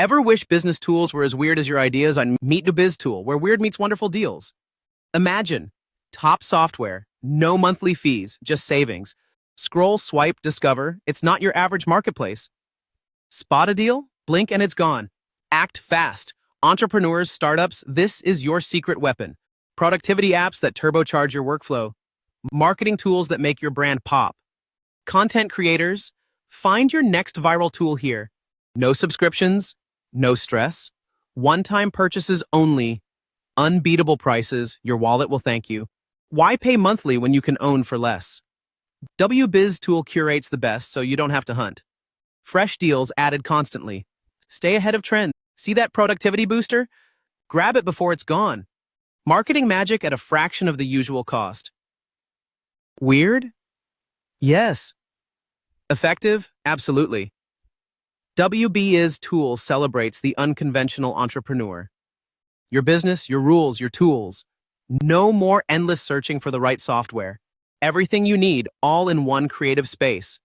Ever wish business tools were as weird as your ideas on Meet WbizTool, where weird meets wonderful deals? Imagine top software, no monthly fees, just savings. Scroll, swipe, discover. It's not your average marketplace. Spot a deal? Blink and it's gone. Act fast. Entrepreneurs, startups, this is your secret weapon. Productivity apps that turbocharge your workflow. Marketing tools that make your brand pop. Content creators, find your next viral tool here. No subscriptions, no stress. One-time purchases only. Unbeatable prices, your wallet will thank you. Why pay monthly when you can own for less? WbizTool curates the best so you don't have to hunt. Fresh deals added constantly. Stay ahead of trends. See that productivity booster? Grab it before it's gone. Marketing magic at a fraction of the usual cost. Weird? Yes. Effective? Absolutely. WbizTool celebrates the unconventional entrepreneur. Your business, your rules, your tools. No more endless searching for the right software. Everything you need, all in one creative space.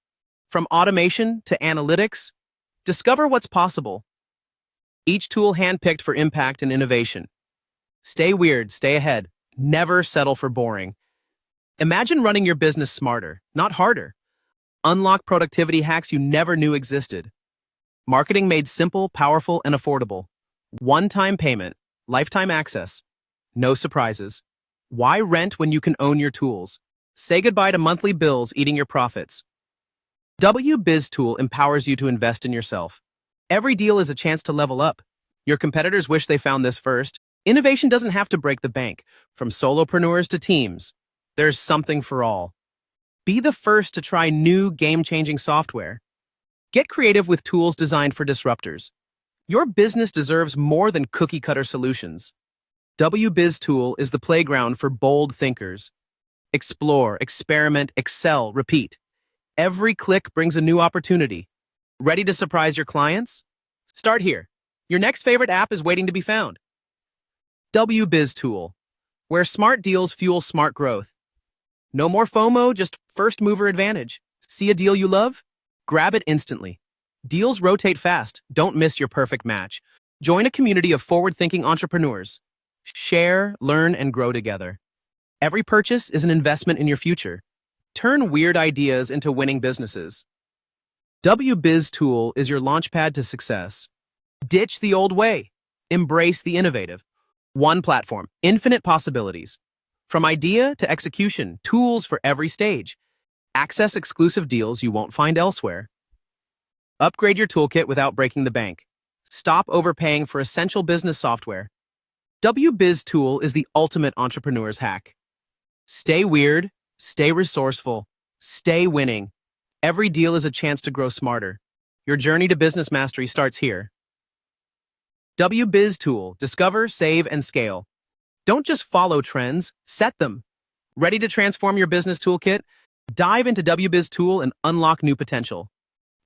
From automation to analytics, discover what's possible. Each tool handpicked for impact and innovation. Stay weird, stay ahead. Never settle for boring. Imagine running your business smarter, not harder. Unlock productivity hacks you never knew existed. Marketing made simple, powerful, and affordable. One-time payment, lifetime access. No surprises. Why rent when you can own your tools? Say goodbye to monthly bills eating your profits. WbizTool empowers you to invest in yourself. Every deal is a chance to level up. Your competitors wish they found this first. Innovation doesn't have to break the bank. From solopreneurs to teams, there's something for all. Be the first to try new game-changing software. Get creative with tools designed for disruptors. Your business deserves more than cookie-cutter solutions. WbizTool is the playground for bold thinkers. Explore, experiment, excel, repeat. Every click brings a new opportunity. Ready to surprise your clients? Start here. Your next favorite app is waiting to be found. WbizTool, where smart deals fuel smart growth. No more FOMO, just first mover advantage. See a deal you love? Grab it instantly. Deals rotate fast. Don't miss your perfect match. Join a community of forward-thinking entrepreneurs. Share, learn, and grow together. Every purchase is an investment in your future. Turn weird ideas into winning businesses. WbizTool is your launchpad to success. Ditch the old way. Embrace the innovative. One platform, infinite possibilities. From idea to execution, tools for every stage. Access exclusive deals you won't find elsewhere. Upgrade your toolkit without breaking the bank. Stop overpaying for essential business software. WbizTool is the ultimate entrepreneur's hack. Stay weird, stay resourceful, stay winning. Every deal is a chance to grow smarter. Your journey to business mastery starts here. WbizTool, discover, save, and scale. Don't just follow trends, set them. Ready to transform your business toolkit? Dive into WbizTool and unlock new potential.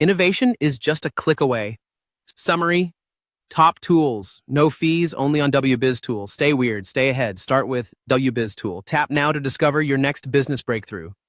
Innovation is just a click away. Summary: top tools, no fees, only on WbizTool. Stay weird, stay ahead. Start with WbizTool. Tap now to discover your next business breakthrough.